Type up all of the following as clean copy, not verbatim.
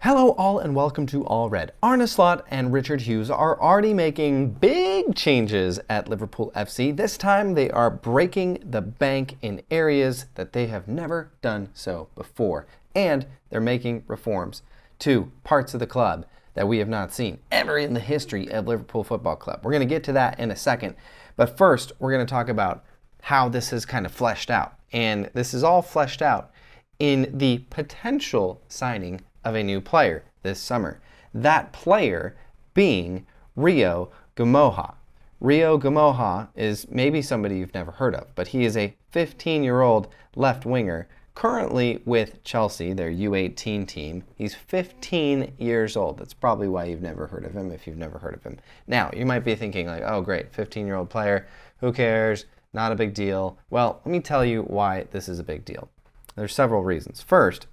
Hello all and welcome to All Red. Arne Slot and Richard Hughes are already making big changes at Liverpool FC. This time they are breaking the bank in areas that they have never done so before. And they're making reforms to parts of the club that we have not seen ever in the history of Liverpool Football Club. We're going to get to that in a second. But first, we're going to talk about how this is kind of fleshed out. And this is all fleshed out in the potential signing of a new player this summer. That player being Rio Ngumoha. Rio Ngumoha is maybe somebody you've never heard of, but he is a 15-year-old left winger currently with Chelsea, their U18 team. He's 15 years old. That's probably why you've never heard of him if you've never heard of him. Now, you might be thinking like, oh great, 15-year-old player, who cares? Not a big deal. Well, let me tell you why this is a big deal. There's several reasons. First,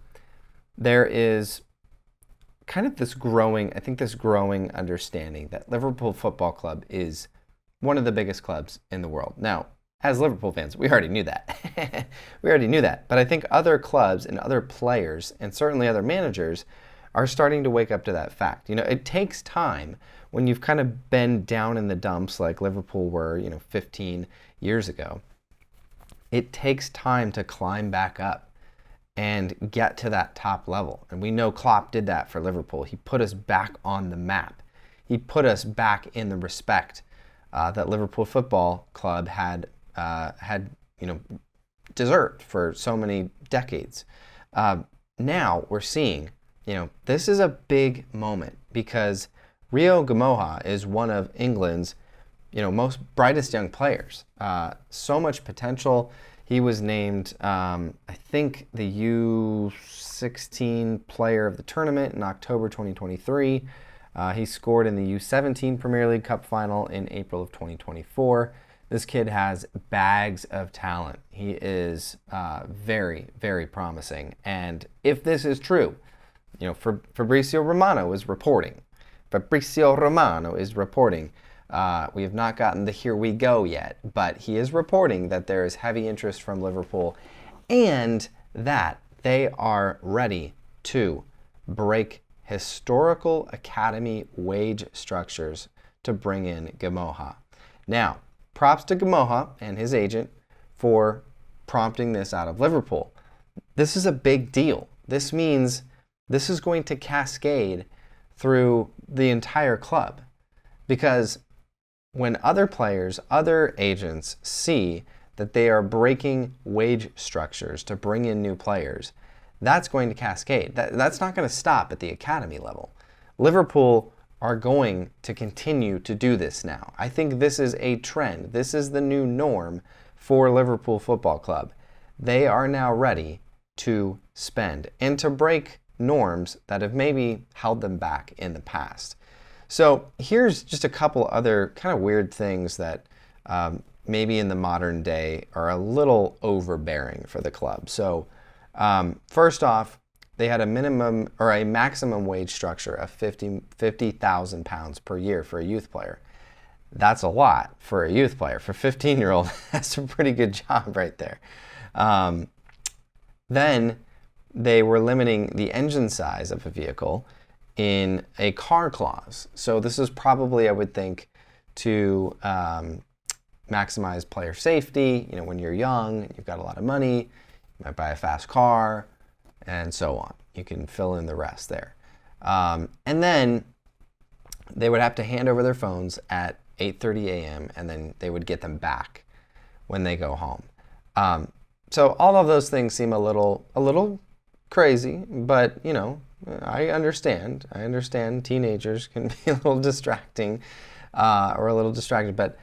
there is kind of this growing understanding that Liverpool Football Club is one of the biggest clubs in the world. Now, as Liverpool fans, we already knew that. We already knew that. But I think other clubs and other players, and certainly other managers, are starting to wake up to that fact. You know, it takes time when you've kind of been down in the dumps like Liverpool were, 15 years ago. It takes time to climb back up and get to that top level. And we know Klopp did that for Liverpool. He put us back on the map. He put us back in the respect that Liverpool Football Club had deserved for so many decades. Now we're seeing, this is a big moment because Rio Ngumoha is one of England's, most brightest young players. So much potential. He was named, I think, the U16 player of the tournament in October 2023. He scored in the U17 Premier League Cup final in April of 2024. This kid has bags of talent. He is very, very promising. And if this is true, Fabrizio Romano is reporting. We have not gotten the here we go yet, but he is reporting that there is heavy interest from Liverpool and that they are ready to break historical academy wage structures to bring in Ngumoha. Now, props to Ngumoha and his agent for prompting this out of Liverpool. This is a big deal. This means this is going to cascade through the entire club because when other players, other agents see that they are breaking wage structures to bring in new players, that's going to cascade. That's not going to stop at the academy level. Liverpool are going to continue to do this now. I think this is a trend. This is the new norm for Liverpool Football Club. They are now ready to spend and to break norms that have maybe held them back in the past. So here's just a couple other kind of weird things that maybe in the modern day are a little overbearing for the club. So first off, they had a minimum or a maximum wage structure of £50,000 per year for a youth player. That's a lot for a youth player. For a 15-year-old, that's a pretty good job right there. Then they were limiting the engine size of a vehicle in a car clause. So this is probably, I would think, to maximize player safety. When you're young, you've got a lot of money, you might buy a fast car, and so on. You can fill in the rest there. And then they would have to hand over their phones at 8:30 a.m. and then they would get them back when they go home. So all of those things seem a little crazy, but I understand. Teenagers can be a little distracting or a little distracted, but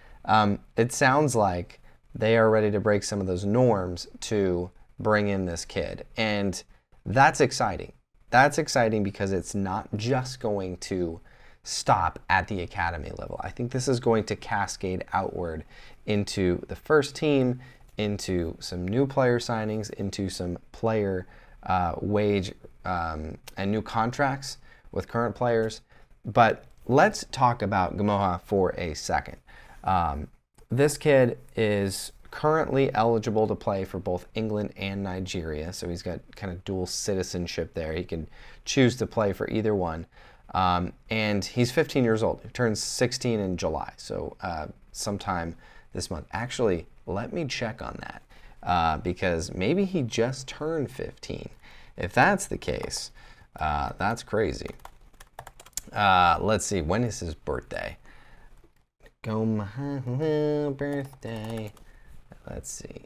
it sounds like they are ready to break some of those norms to bring in this kid. And that's exciting. That's exciting because it's not just going to stop at the academy level. I think this is going to cascade outward into the first team, into some new player signings, into some player wage and new contracts with current players. But let's talk about Ngumoha for a second. This kid is currently eligible to play for both England and Nigeria, so he's got kind of dual citizenship there. He can choose to play for either one. And he's 15 years old. He turns 16 in July, so sometime this month. Actually, let me check on that because maybe he just turned 15. If that's the case, that's crazy. Let's see, when is his birthday? Ngumoha birthday. Let's see.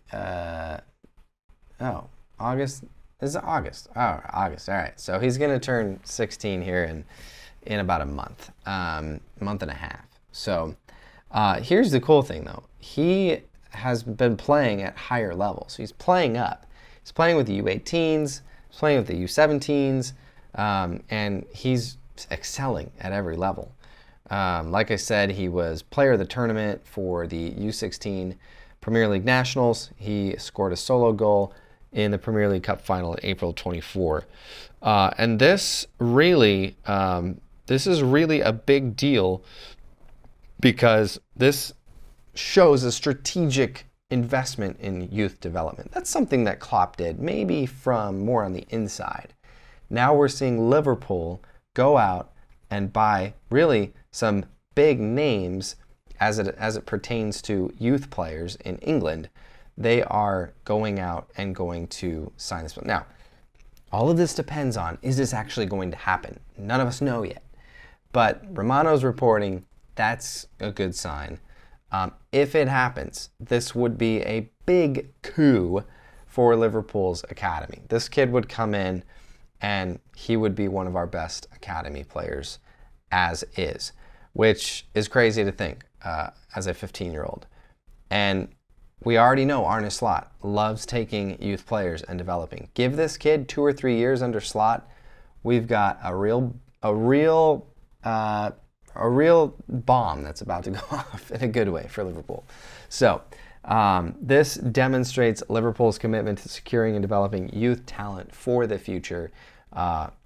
Oh, August. Is it August? Oh, August. All right. So he's gonna turn 16 here in about a month, month and a half. So here's the cool thing, though. He has been playing at higher levels. So he's playing up. He's playing with the U18s. He's playing with the U17s, and he's excelling at every level. Like I said, he was player of the tournament for the U16 Premier League Nationals. He scored a solo goal in the Premier League Cup final in April 24. And this is really a big deal because this shows a strategic investment in youth development. That's something that Klopp did, maybe from more on the inside. Now we're seeing Liverpool go out and buy really some big names as it pertains to youth players in England. They are going out and going to sign this. Now, all of this depends on, is this actually going to happen? None of us know yet. But Romano's reporting, that's a good sign. If it happens, this would be a big coup for Liverpool's academy. This kid would come in and he would be one of our best academy players as is, which is crazy to think as a 15-year-old. And we already know Arne Slot loves taking youth players and developing. Give this kid 2 or 3 years under Slot, we've got a real bomb that's about to go off in a good way for Liverpool. So this demonstrates Liverpool's commitment to securing and developing youth talent for the future.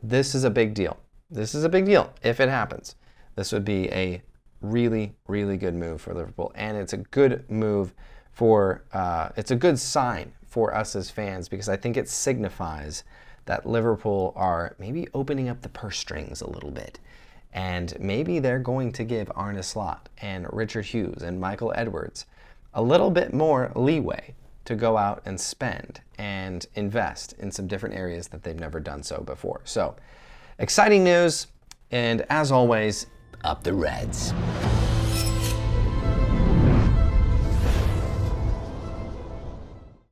This is a big deal. This is a big deal if it happens. This would be a really, really good move for Liverpool, and it's a good move for, it's a good sign for us as fans because I think it signifies that Liverpool are maybe opening up the purse strings a little bit. And maybe they're going to give Arne Slot and Richard Hughes and Michael Edwards a little bit more leeway to go out and spend and invest in some different areas that they've never done so before. So, exciting news, and as always, up the Reds.